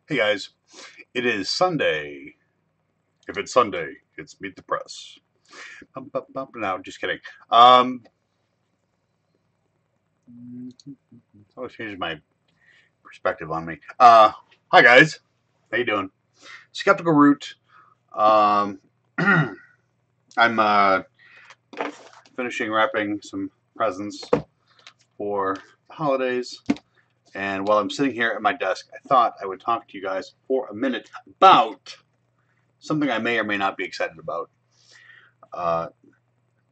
Hey guys, it is Sunday. If it's Sunday, it's Meet the Press. No, just kidding. It's always changes my perspective on me. Hi guys, how you doing? Skeptical Root. Um, I'm finishing wrapping some presents for the holidays, and while I'm sitting here at my desk, I thought I would talk to you guys for a minute about something I may or may not be excited about. Uh,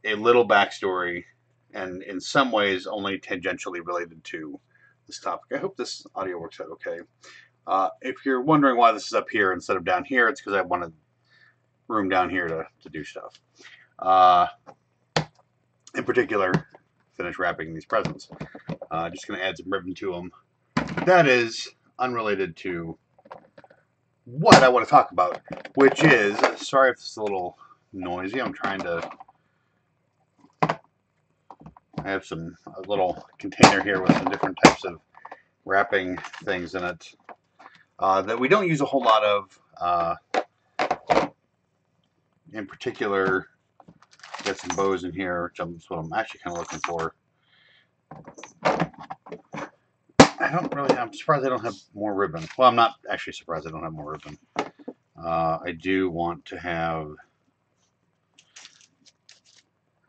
a little backstory, and in some ways only tangentially related to this topic. I hope this audio works out okay. If you're wondering why this is up here instead of down here, it's because I wanted room down here to do stuff. Uh, in particular, finish wrapping these presents. Just going to add some ribbon to them. That is unrelated to what I want to talk about, which is, sorry if it's a little noisy, I'm trying to I have a little container here with some different types of wrapping things in it that we don't use a whole lot of. In particular, got some bows in here, which is what I'm actually kind of looking for. I'm surprised I don't have more ribbon. Well, I'm not actually surprised I don't have more ribbon. I do want to have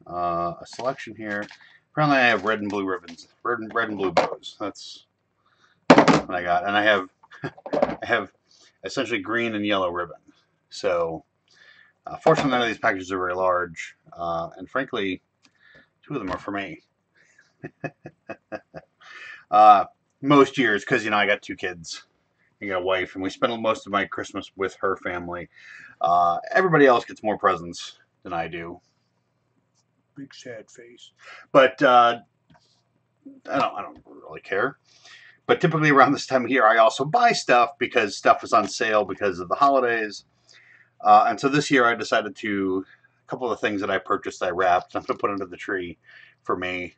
a selection here. Apparently, I have red and blue ribbons, red and blue bows. That's what I got, and I have essentially green and yellow ribbon. So, fortunately, none of these packages are very large, and frankly, two of them are for me. Most years, because I got two kids, I got a wife, and we spend most of my Christmas with her family. Everybody else gets more presents than I do. Big sad face, but I don't really care. But typically around this time of year, I also buy stuff because stuff is on sale because of the holidays. And so this year, I decided a couple of the things that I purchased, I wrapped. I'm going to put under the tree for me,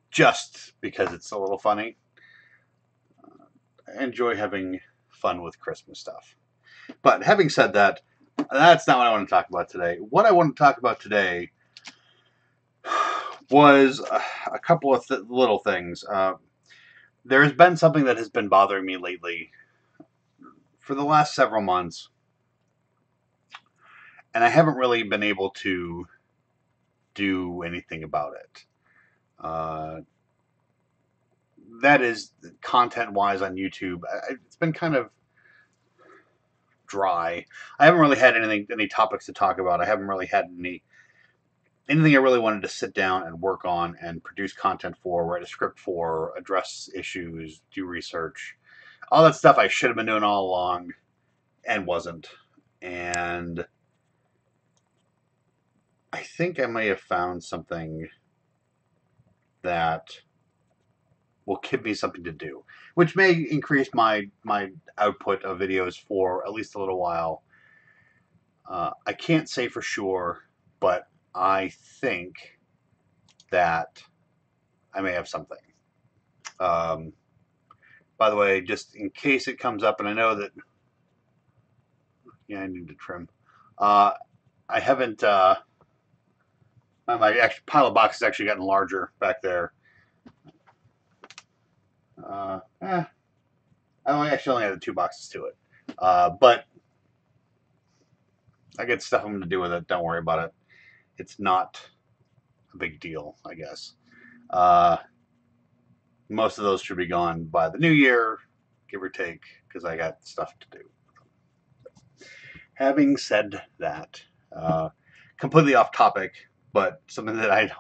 just because it's a little funny. I enjoy having fun with Christmas stuff. But having said that, that's not what I want to talk about today. What I want to talk about today was a couple of little things. There has been something that has been bothering me lately for the last several months, and I haven't really been able to do anything about it. That is content-wise on YouTube. It's been kind of dry. I haven't really had any topics to talk about. I haven't really had anything I really wanted to sit down and work on and produce content for, write a script for, address issues, do research. All that stuff I should have been doing all along and wasn't. And I think I may have found something that will give me something to do, which may increase my output of videos for at least a little while. I can't say for sure, but I think that I may have something. By the way, just in case it comes up, and I know that, yeah, I need to trim. I haven't. My actual pile of boxes actually gotten larger back there. I only added two boxes to it, but I get stuff I'm going to do with it. Don't worry about it. It's not a big deal, I guess. Most of those should be gone by the new year, give or take, because I got stuff to do. Having said that, completely off topic, but something that I've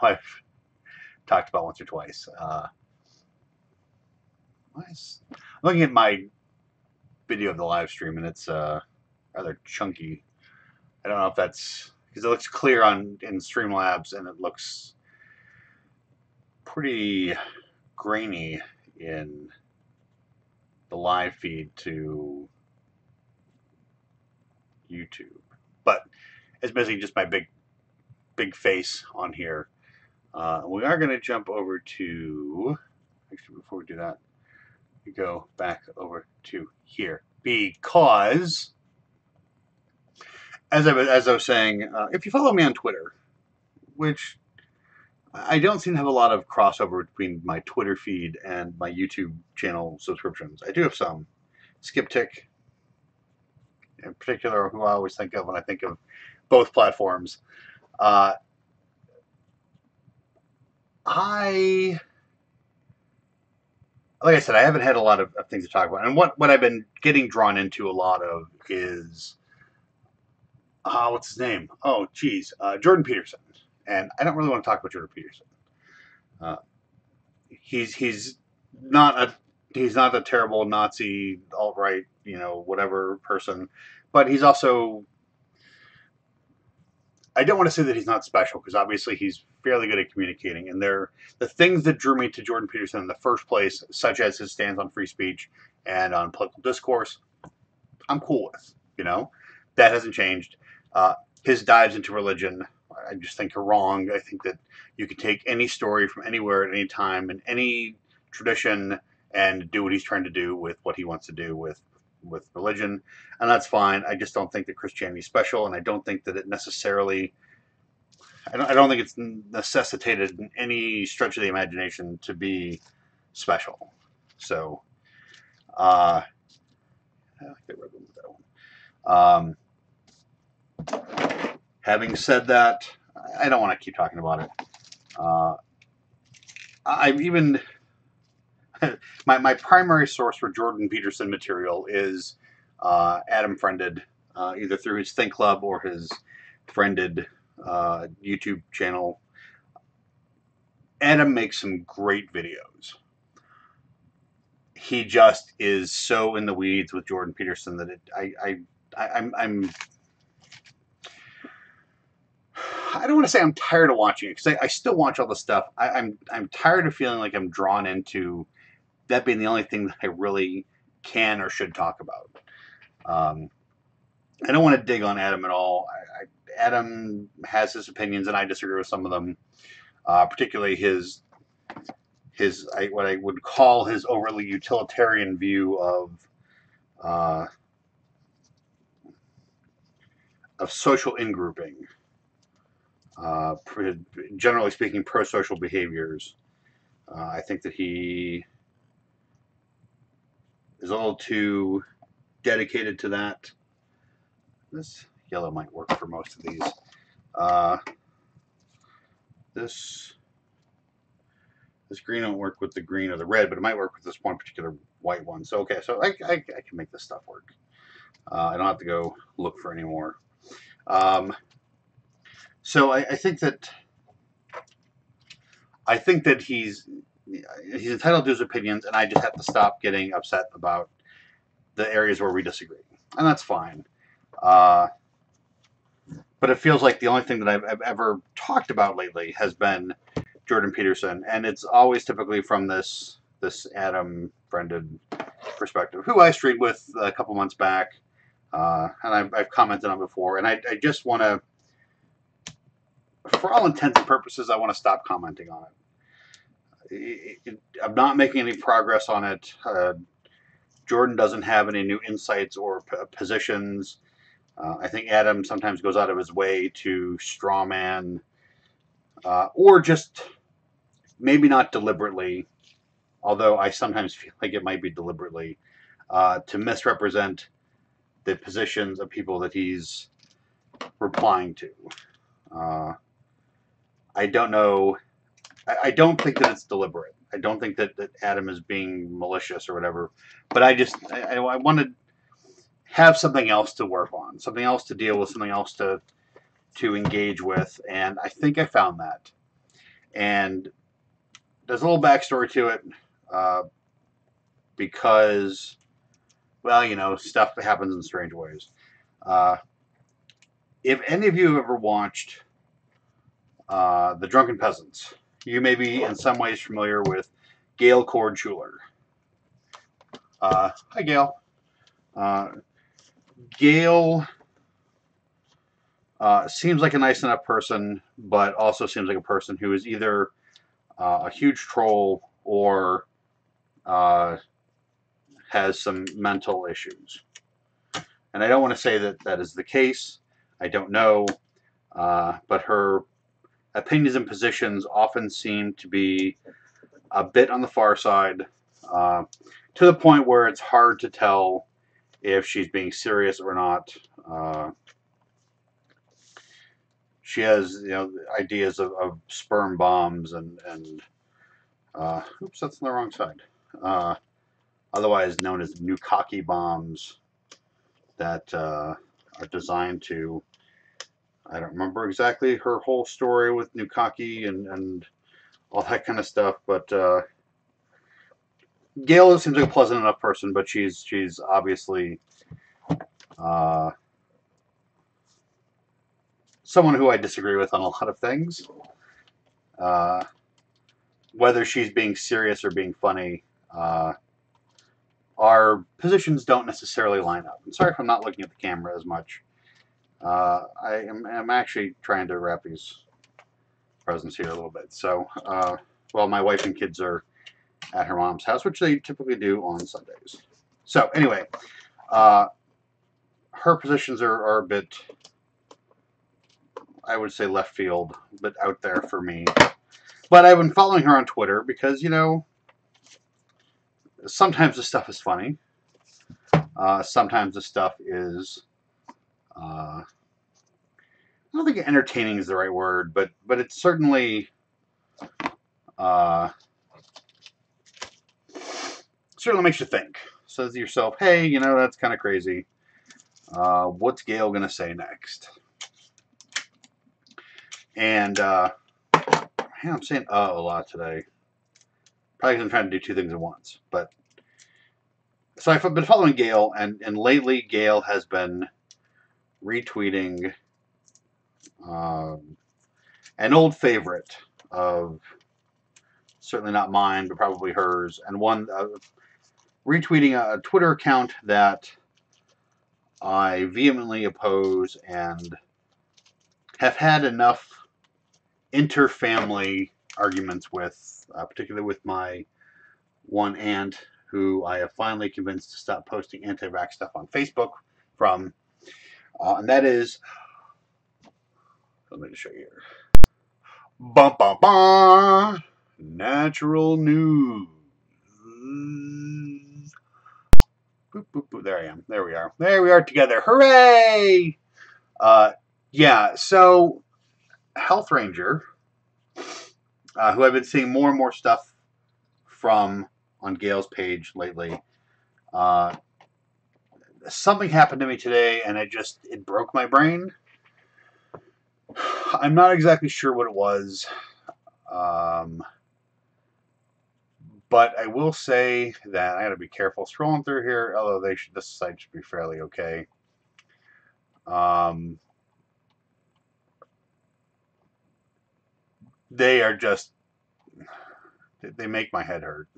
talked about once or twice. I'm looking at my video of the live stream, and it's rather chunky. I don't know if that's because it looks clear in Streamlabs, and it looks pretty grainy in the live feed to YouTube. But it's basically just my big face on here. We are going to jump over to, actually, before we do that, go back over to here because, as I was saying, if you follow me on Twitter, which I don't seem to have a lot of crossover between my Twitter feed and my YouTube channel subscriptions. I do have some. Skiptick, in particular, who I always think of when I think of both platforms. Like I said, I haven't had a lot of things to talk about. And what I've been getting drawn into a lot of is, what's his name? Oh, geez, Jordan Peterson. And I don't really want to talk about Jordan Peterson. He's not a terrible Nazi, alt-right, whatever person, but he's also, I don't want to say that he's not special, because obviously he's fairly good at communicating. And the things that drew me to Jordan Peterson in the first place, such as his stance on free speech and on political discourse, I'm cool with. That hasn't changed. His dives into religion, I just think are wrong. I think that you could take any story from anywhere at any time in any tradition and do what he's trying to do with what he wants to do with religion, and that's fine. I just don't think that Christianity is special, and I don't think that it necessarily. I don't think it's necessitated in any stretch of the imagination to be special. So, I like the red one with that one. Having said that, I don't want to keep talking about it. I've even my primary source for Jordan Peterson material is Adam Friended, either through his Think Club or his Friended YouTube channel. Adam makes some great videos. He just is so in the weeds with Jordan Peterson that I'm I don't want to say I'm tired of watching it, because I still watch all the stuff. I'm tired of feeling like I'm drawn into that being the only thing that I really can or should talk about. I don't want to dig on Adam at all. Adam has his opinions, and I disagree with some of them, particularly his what I would call his overly utilitarian view of social in-grouping. Generally speaking, pro-social behaviors. I think that he is a little too dedicated to that. This yellow might work for most of these. This green won't work with the green or the red, but it might work with this one particular white one. So, okay, so I can make this stuff work. I don't have to go look for any more. So I think that he's entitled to his opinions, and I just have to stop getting upset about the areas where we disagree, and that's fine. But it feels like the only thing that I've ever talked about lately has been Jordan Peterson, and it's always typically from this Adam Friended perspective, who I streamed with a couple months back, and I've commented on before, and I just want to, for all intents and purposes, I want to stop commenting on it. I'm not making any progress on it. Jordan doesn't have any new insights or positions. I think Adam sometimes goes out of his way to strawman, or just maybe not deliberately, although I sometimes feel like it might be deliberately, to misrepresent the positions of people that he's replying to. I don't know. I don't think that it's deliberate. I don't think that Adam is being malicious or whatever. But I want to have something else to work on, something else to deal with, something else to engage with, and I think I found that. And there's a little backstory to it, because, well, stuff happens in strange ways. If any of you have ever watched The Drunken Peasants, you may be in some ways familiar with Gail Cord Schuler. Hi, Gail. Gail seems like a nice enough person, but also seems like a person who is either a huge troll or has some mental issues. And I don't want to say that that is the case. I don't know. But her opinions and positions often seem to be a bit on the far side, to the point where it's hard to tell if she's being serious or not. She has, ideas of sperm bombs and oops, that's on the wrong side. Otherwise known as Nukkake bombs that are designed to. I don't remember exactly her whole story with Nukkake and all that kind of stuff, but Gail seems like a pleasant enough person, but she's obviously someone who I disagree with on a lot of things. Whether she's being serious or being funny, our positions don't necessarily line up. I'm sorry if I'm not looking at the camera as much. I'm actually trying to wrap these presents here a little bit. So, well, my wife and kids are at her mom's house, which they typically do on Sundays. So, anyway, her positions are a bit, I would say, left field, a bit out there for me. But I've been following her on Twitter because, sometimes the stuff is funny. Sometimes the stuff is, I don't think entertaining is the right word, but it certainly makes you think. Says to yourself, hey, that's kind of crazy. What's Gail going to say next? And I'm saying a lot today. Probably because I'm trying to do two things at once. But so I've been following Gail, and lately Gail has been retweeting an old favorite of, certainly not mine, but probably hers, and one retweeting a Twitter account that I vehemently oppose and have had enough inter-family arguments with, particularly with my one aunt, who I have finally convinced to stop posting anti-vax stuff on Facebook from, and that is, let me just show you here. Bum, bum, bum. Natural news. Boop, boop, boop. There I am. There we are. There we are together. Hooray! Yeah, so Health Ranger, who I've been seeing more and more stuff from on Gail's page lately, something happened to me today and it broke my brain. I'm not exactly sure what it was. But I will say that I got to be careful scrolling through here, although this site should be fairly okay. They are just, they make my head hurt.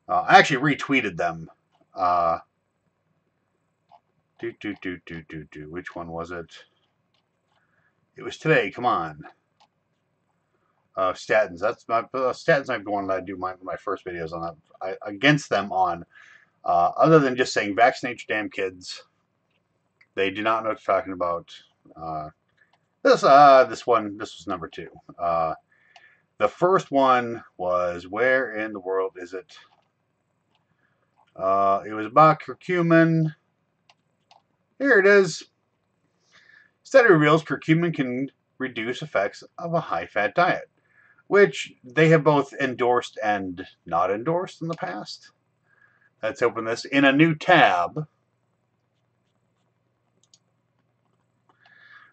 I actually retweeted them. Which one was it? It was today. Come on. Statins. That's my statins. I'm the one that I do my first videos on that. Against them on. Other than just saying vaccinate your damn kids, they do not know what you're talking about. This was number 2. The first one was, where in the world is it? It was about curcumin. Here it is. Study reveals curcumin can reduce effects of a high-fat diet, which they have both endorsed and not endorsed in the past. Let's open this in a new tab.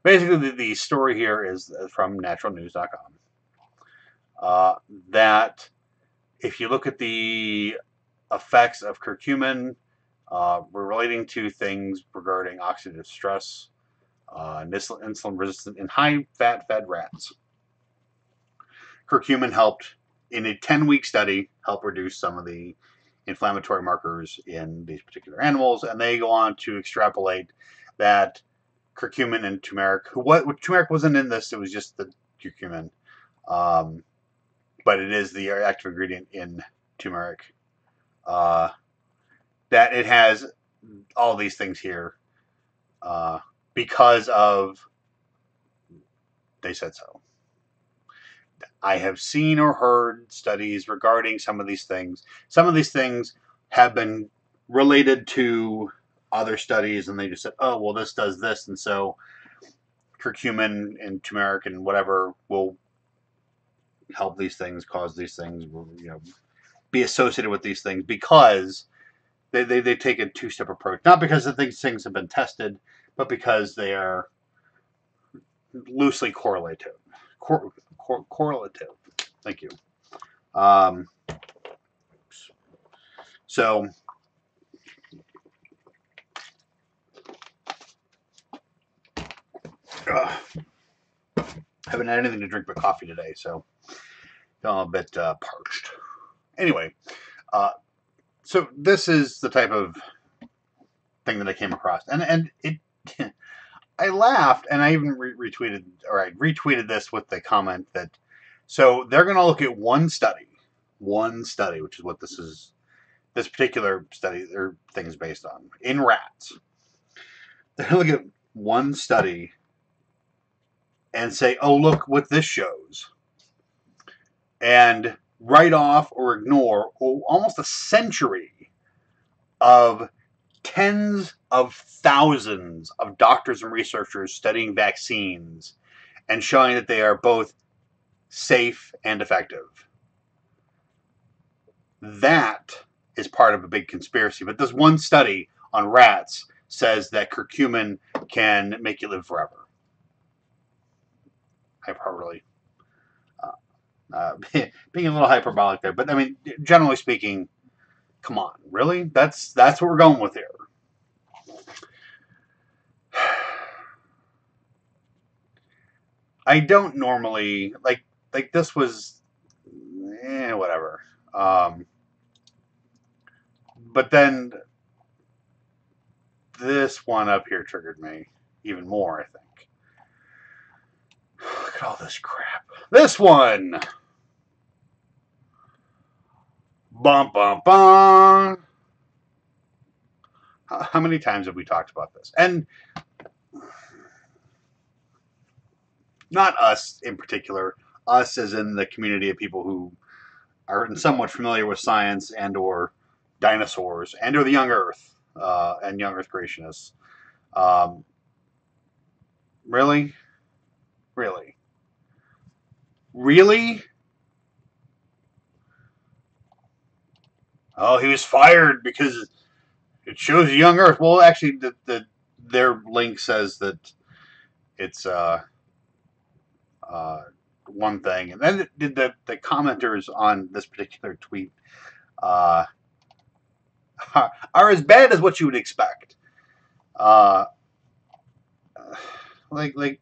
Basically, the story here is from naturalnews.com. That if you look at the effects of curcumin, we're relating to things regarding oxidative stress, insulin resistant in high-fat fed rats. Curcumin helped, in a 10-week study, help reduce some of the inflammatory markers in these particular animals, and they go on to extrapolate that curcumin and turmeric. Turmeric wasn't in this; it was just the curcumin, but it is the active ingredient in turmeric. that it has all these things here because of they said so. I have seen or heard studies regarding some of these things. Some of these things have been related to other studies, and they just said, "Oh, well, this does this," and so curcumin and turmeric and whatever will help these things, cause these things, be associated with these things because they take a two-step approach. Not because these things have been tested, but because they are loosely correlative. Correlative. Thank you. So haven't had anything to drink but coffee today, so I'm a bit parched. Anyway, so this is the type of thing that I came across, and it. I laughed, and I even retweeted this with the comment that so they're going to look at one study, which is what this particular study or thing is based on in rats. They're going to look at one study and say, "Oh, look what this shows," and write off or ignore almost a century of tens of thousands of doctors and researchers studying vaccines and showing that they are both safe and effective. That is part of a big conspiracy. But this one study on rats says that curcumin can make you live forever. Hyperbole. Being a little hyperbolic there. But I mean, generally speaking, come on, really? That's what we're going with here. I don't normally like this was whatever. But then this one up here triggered me even more, I think. Look at all this crap. This one. Bum, bum, bum. How many times have we talked about this? And not us in particular. Us as in the community of people who are somewhat familiar with science and or dinosaurs and or the young Earth and young Earth creationists. Really? Oh, he was fired because it shows young Earth. Well, actually, their link says that it's one thing, and then the commenters on this particular tweet are as bad as what you would expect. Like let's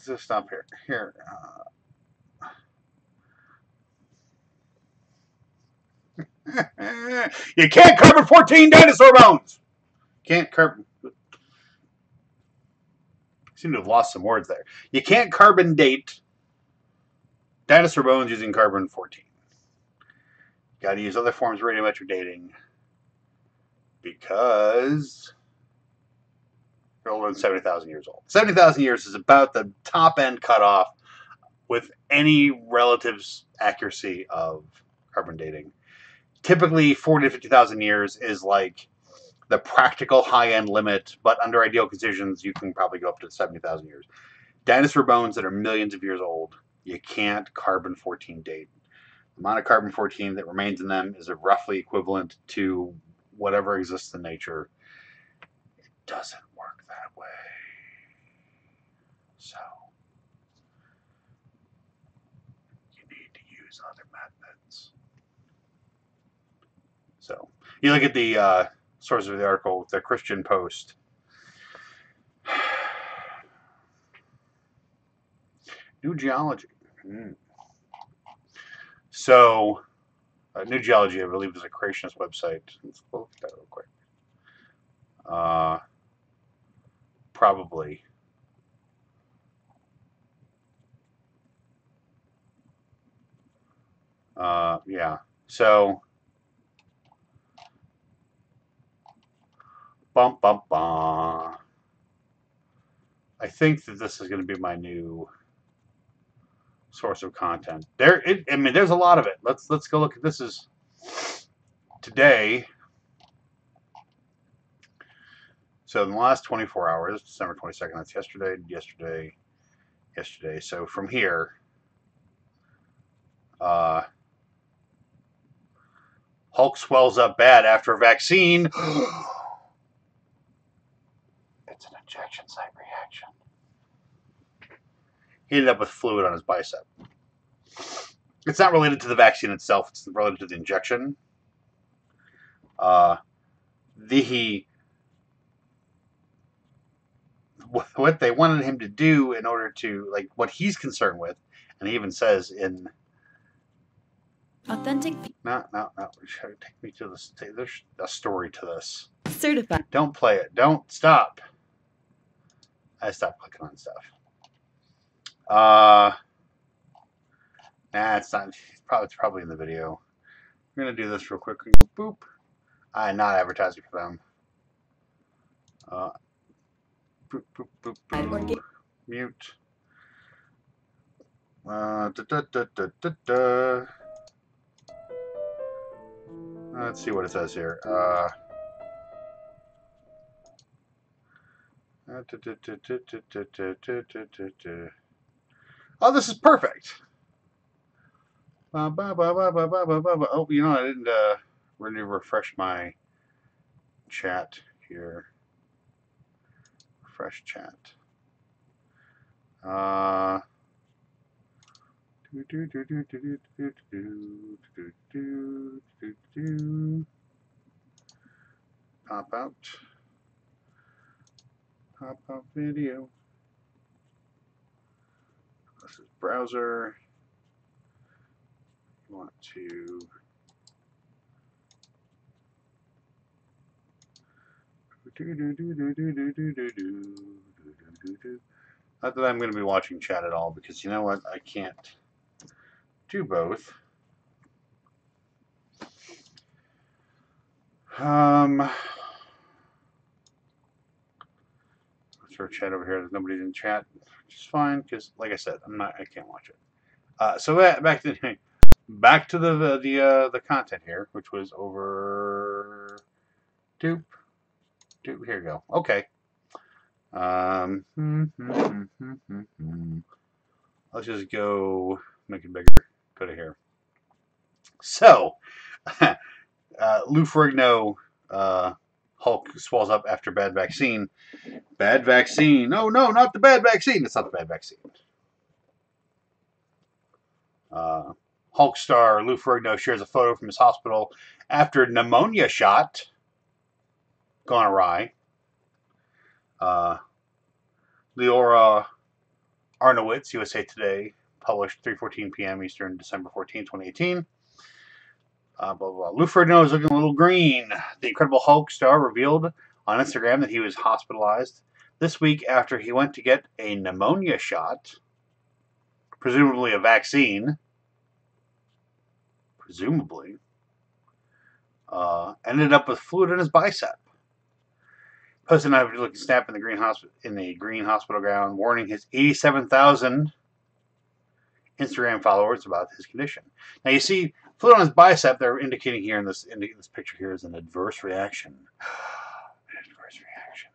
just stop here. You can't carbon-14 dinosaur bones. Can't carbon. Seem to have lost some words there. You can't carbon date dinosaur bones using carbon-14. Got to use other forms of radiometric dating because they're older than 70,000 years old. 70,000 years is about the top end cutoff with any relative accuracy of carbon dating. Typically, 40 to 50,000 years is like the practical high-end limit, but under ideal conditions, you can probably go up to 70,000 years. Dinosaur bones that are millions of years old, you can't carbon-14 date. The amount of carbon-14 that remains in them is roughly equivalent to whatever exists in nature. It doesn't work that way. So, you need to use other methods. So, you look at the source of the article, the Christian Post. New Geology. So, New Geology, I believe, is a creationist website. Let's look at that real quick. Probably. Yeah. So, bum bum bum. I think that this is going to be my new source of content. I mean, there's a lot of it. Let's go look at this. Is today. So in the last 24 hours, December 22nd. That's yesterday. So from here, Hulk swells up bad after a vaccine. It's an injection site reaction. He ended up with fluid on his bicep. It's not related to the vaccine itself. It's related to the injection. What they wanted him to do in order to, like, what he's concerned with, and he even says in authentic. No. Take me to this. There's a story to this. Certified. Don't play it. Don't stop. I stopped clicking on stuff. Nah, it's not. It's probably in the video. We're gonna do this real quick. Boop. I'm not advertising for them. Boop, boop, boop, boop. Mute. Let's see what it says here. Oh, this is perfect. Oh, you know, I didn't really refresh my chat here. Refresh chat. Pop out. Pop out video. This is browser. You want to not that I'm going to be watching chat at all, because you know what? I can't do both. Let's throw chat over here. There's nobody in chat, which is fine, because like I said, I can't watch it. So back to the content here, which was over. Doop. Here we go. Okay. Let's just go make it bigger. Go to here. So, Lou Ferrigno, Hulk swells up after bad vaccine. Bad vaccine. No, not the bad vaccine. It's not the bad vaccine. Hulk star Lou Ferrigno shares a photo from his hospital after pneumonia shot gone awry. Leora Arnowitz, USA Today, published 3:14 p.m. Eastern, December 14, 2018. Lou Ferrigno is looking a little green. The Incredible Hulk star revealed on Instagram that he was hospitalized this week after he went to get a pneumonia shot, presumably a vaccine. Ended up with fluid in his bicep. Posted a looking snap in the green hospital ground, warning his 87,000 Instagram followers about his condition. Now you see, fluid on his bicep. They're indicating here in this picture here is an adverse reaction. An adverse reaction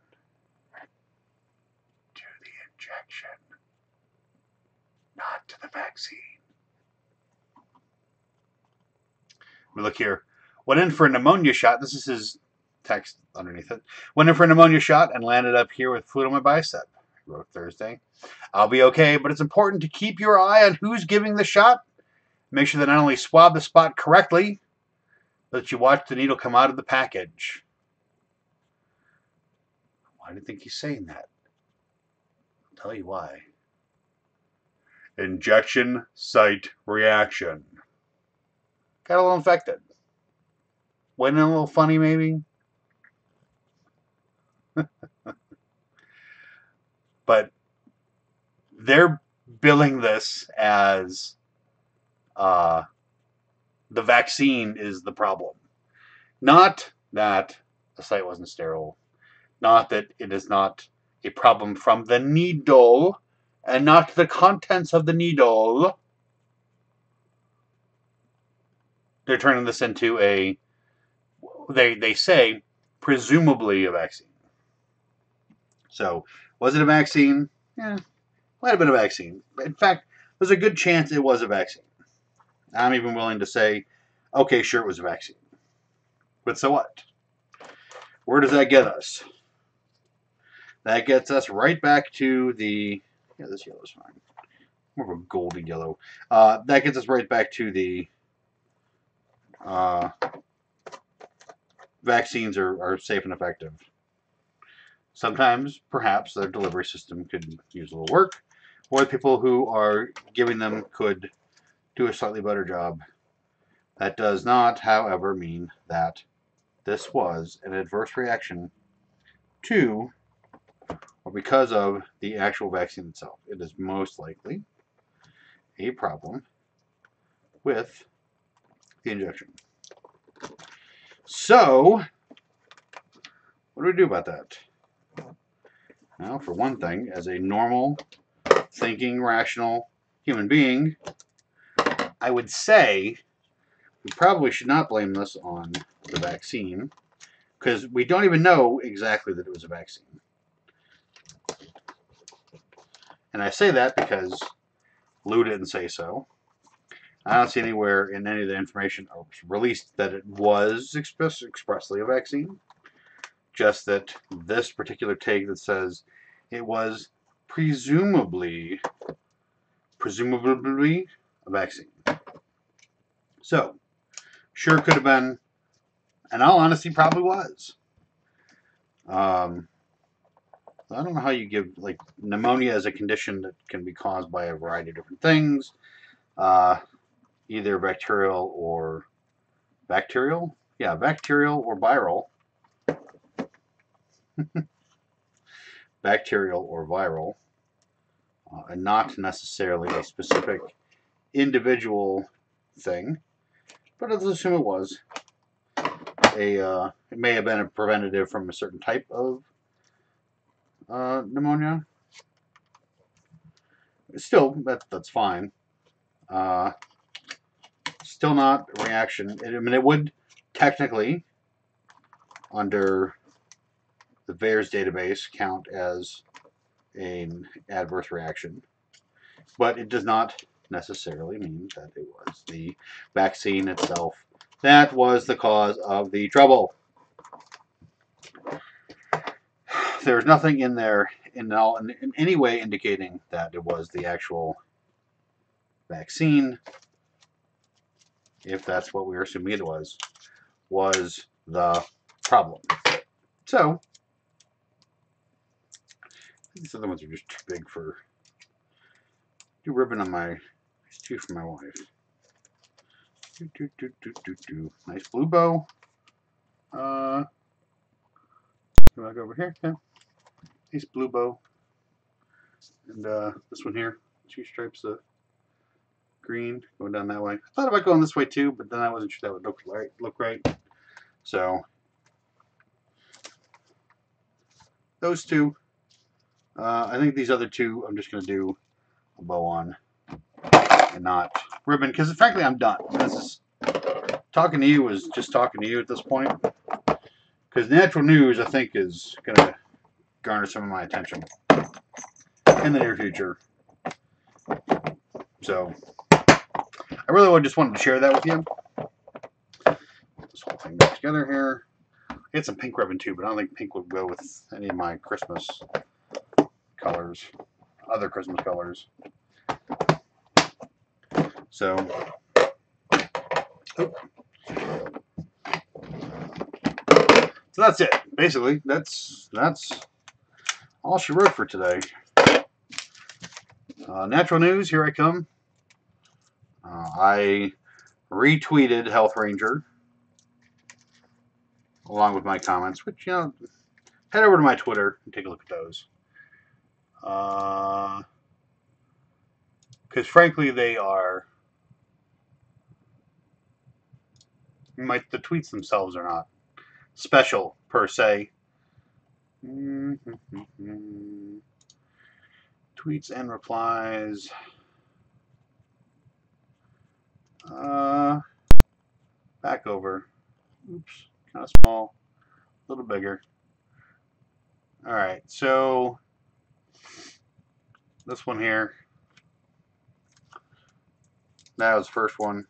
to the injection, not to the vaccine. We look here. Went in for a pneumonia shot. This is his text underneath it. Went in for a pneumonia shot and landed up here with fluid on my bicep. He wrote Thursday. I'll be okay, but it's important to keep your eye on who's giving the shot. Make sure that not only swab the spot correctly, but that you watch the needle come out of the package. Why do you think he's saying that? I'll tell you why. Injection site reaction. Got a little infected. Went in a little funny, maybe. But they're billing this as The vaccine is the problem. Not that the site wasn't sterile. Not that it is not a problem from the needle and not the contents of the needle. They're turning this into they say, presumably a vaccine. So, was it a vaccine? Yeah, might have been a vaccine. In fact, there's a good chance it was a vaccine. I'm even willing to say, okay, sure, it was a vaccine. But so what? Where does that get us? That gets us right back to the... Yeah, this yellow's fine. More of a goldy yellow. That gets us right back to the... vaccines are safe and effective. Sometimes, perhaps, their delivery system could use a little work, or the people who are giving them could do a slightly better job. That does not, however, mean that this was an adverse reaction to or because of the actual vaccine itself. It is most likely a problem with the injection. So, what do we do about that? Well, for one thing, as a normal, thinking, rational human being, I would say we probably should not blame this on the vaccine, because we don't even know exactly that it was a vaccine. And I say that because Lou didn't say so. I don't see anywhere in any of the information released that it was expressly a vaccine. Just that this particular take that says it was presumably a vaccine. So, sure could have been, in all honesty, probably was. I don't know how you give, like, pneumonia as a condition that can be caused by a variety of different things. Either bacterial or viral. Bacterial or viral. And not necessarily a specific individual thing. But let's assume it was. It may have been a preventative from a certain type of pneumonia. Still, that's fine. Still not a reaction. It would technically, under the VAERS database, count as an adverse reaction. But it does not necessarily mean that it was the vaccine itself that was the cause of the trouble. There's nothing in there in any way indicating that it was the actual vaccine, if that's what we were assuming it was the problem. So, these other ones are just too big for... Do ribbon on my... It's two for my wife. Nice blue bow. Go back over here. Yeah. Nice blue bow. And this one here, 2 stripes of green going down that way. I thought about going this way too, but then I wasn't sure that would look right. So those two. I think these other two I'm just going to do a bow on and not ribbon, because frankly I'm done. This is talking to you is just talking to you at this point, because natural news I think is going to garner some of my attention in the near future. So I really just wanted to share that with you. This whole thing back together here. I get some pink ribbon too, but I don't think pink would go with any of my Christmas colors, other Christmas colors. So, so that's it. Basically, that's all she wrote for today. Natural news, here I come. I retweeted Health Ranger along with my comments, which, head over to my Twitter and take a look at those. Because frankly, they are The tweets themselves are not special per se. Tweets and replies. Back over. Oops, kind of small, a little bigger. All right, so this one here. That was the first one.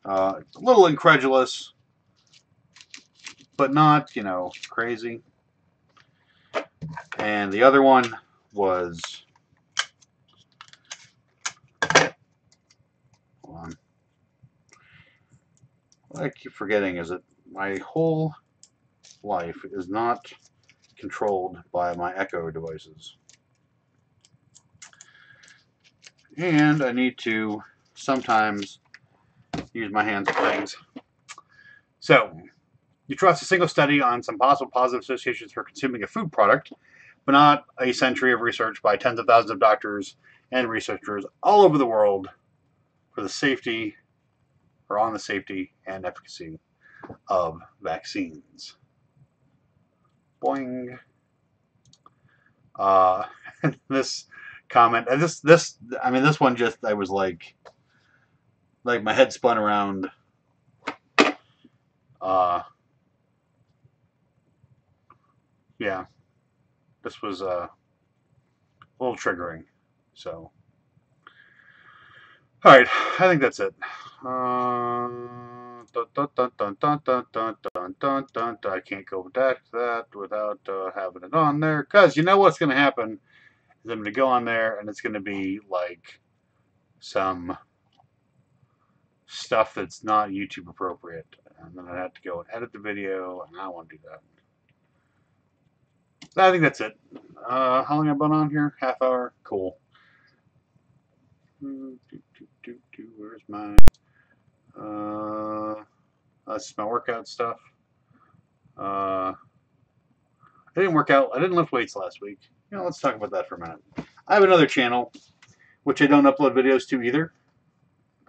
A little incredulous, but not, crazy. And the other one was, hold on. What I keep forgetting is that my whole life is not controlled by my Echo devices. And I need to sometimes use my hands for things. So, you trust a single study on some possible positive associations for consuming a food product, but not a century of research by tens of thousands of doctors and researchers all over the world for the safety, or on the safety and efficacy of vaccines. Boing. This comment, this one just, I was like my head spun around. Yeah, this was a little triggering. So, all right, I think that's it. I can't go back to that without having it on there, because you know what's going to happen is I'm going to go on there and it's going to be like some stuff that's not YouTube appropriate, and then I have to go and edit the video, and I don't want to do that. I think that's it. How long have I been on here? Half hour? Cool. Where's my... this is my workout stuff. I didn't work out. I didn't lift weights last week. Let's talk about that for a minute. I have another channel, which I don't upload videos to either.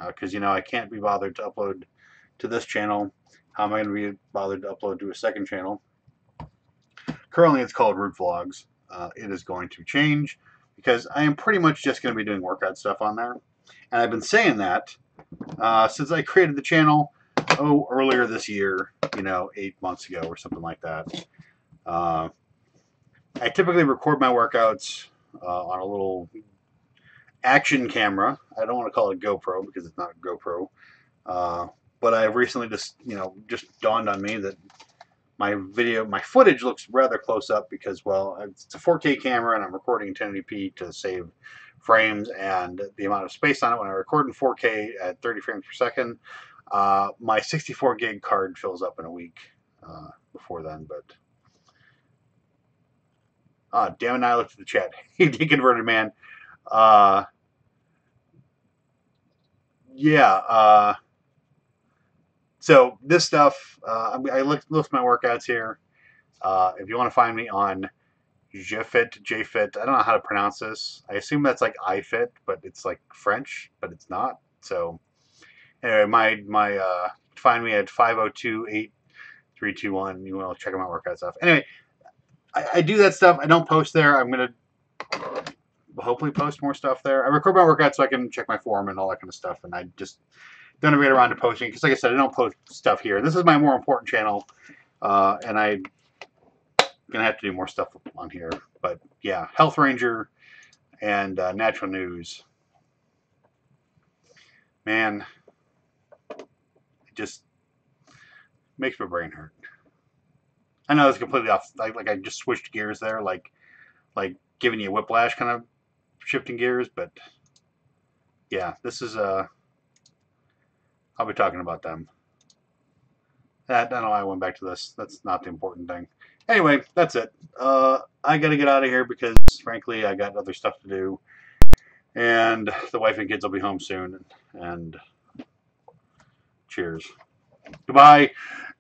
Because, I can't be bothered to upload to this channel. How am I going to be bothered to upload to a second channel? Currently, it's called Root Vlogs. It is going to change because I am pretty much just going to be doing workout stuff on there. And I've been saying that since I created the channel, earlier this year, 8 months ago or something like that. I typically record my workouts on a little action camera. I don't want to call it GoPro because it's not GoPro. But I've recently just dawned on me that my footage looks rather close up because, well, it's a 4K camera and I'm recording in 1080p to save frames and the amount of space on it. When I record in 4K at 30 frames per second, my 64 gig card fills up in a week before then, but... damn it, I looked at the chat. He deconverted, man. Yeah. So this stuff, I lift my workouts here. If you want to find me on JFit, I don't know how to pronounce this. I assume that's like iFit, but it's like French, but it's not. So anyway, my find me at 502-8321. You want to check out my workout stuff. Anyway, I do that stuff. I don't post there. I'm going to hopefully post more stuff there. I record my workouts so I can check my form and all that kind of stuff. And I just don't ever get around to posting because, like I said, I don't post stuff here. This is my more important channel. And I'm going to have to do more stuff on here. But, yeah, Health Ranger and Natural News. Man, it just makes my brain hurt. I know it's completely off. Like I just switched gears there, like giving you whiplash, kind of shifting gears. But yeah, this is I'll be talking about them. I don't know why I went back to this. That's not the important thing. Anyway, that's it. I got to get out of here because, frankly, I got other stuff to do, and the wife and kids will be home soon. And cheers, goodbye,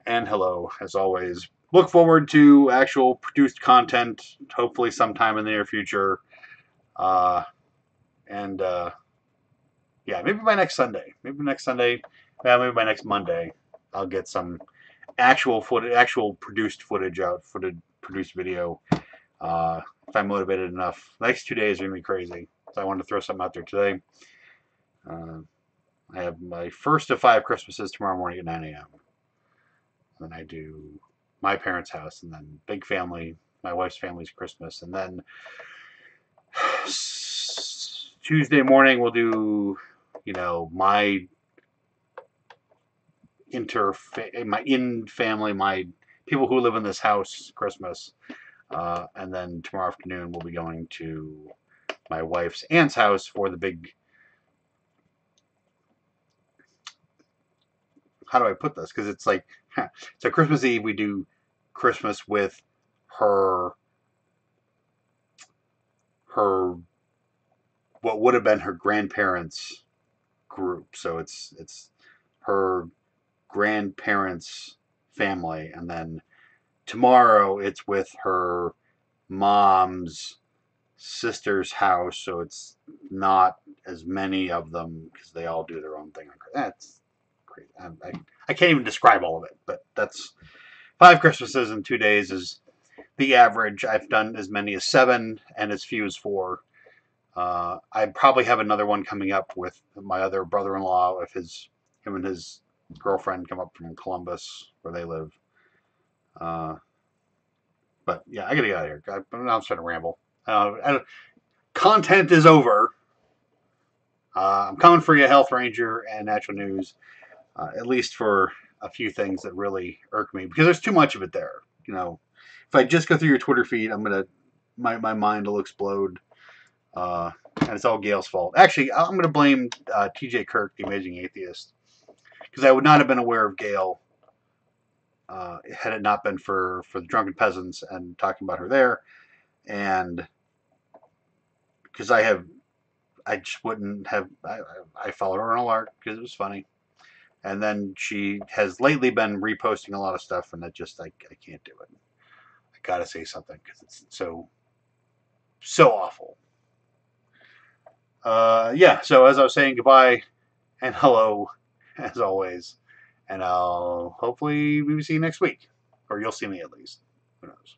and hello, as always. Look forward to actual produced content, hopefully sometime in the near future. Yeah, maybe by next Sunday. Maybe next Sunday Well, maybe by next Monday, I'll get some actual footage, actual produced footage out, produced video. If I'm motivated enough, the next 2 days are gonna be crazy. So I wanted to throw something out there today. I have my first of 5 Christmases tomorrow morning at 9 a.m. And then I do my parents' house, and then big family, my wife's family's Christmas, and then Tuesday morning we'll do, my my in family, my people who live in this house Christmas, and then tomorrow afternoon we'll be going to my wife's aunt's house for the big. How do I put this? Because it's like, so Christmas Eve we do Christmas with her what would have been her grandparents group. So it's her grandparents family, and then tomorrow it's with her mom's sister's house, so it's not as many of them because they all do their own thing. That's crazy. I can't even describe all of it, but that's 5 Christmases in 2 days is the average. I've done as many as 7 and as few as 4. I probably have another one coming up with my other brother-in-law if him and his girlfriend come up from Columbus where they live. But yeah, I gotta get out of here. I'm starting to ramble. Content is over. I'm coming for you, Health Ranger and Natural News, at least for a few things that really irk me because there's too much of it there. If I just go through your Twitter feed, my mind will explode. And it's all Gail's fault. Actually, I'm going to blame T.J. Kirk, the Amazing Atheist, because I would not have been aware of Gail had it not been for the Drunken Peasants and talking about her there, and because I just wouldn't have. I followed her on Alert because it was funny, and then she has lately been reposting a lot of stuff, and I can't do it. I gotta say something because it's so awful. Yeah, so as I was saying, goodbye and hello, as always. And I'll hopefully maybe see you next week. Or you'll see me at least. Who knows?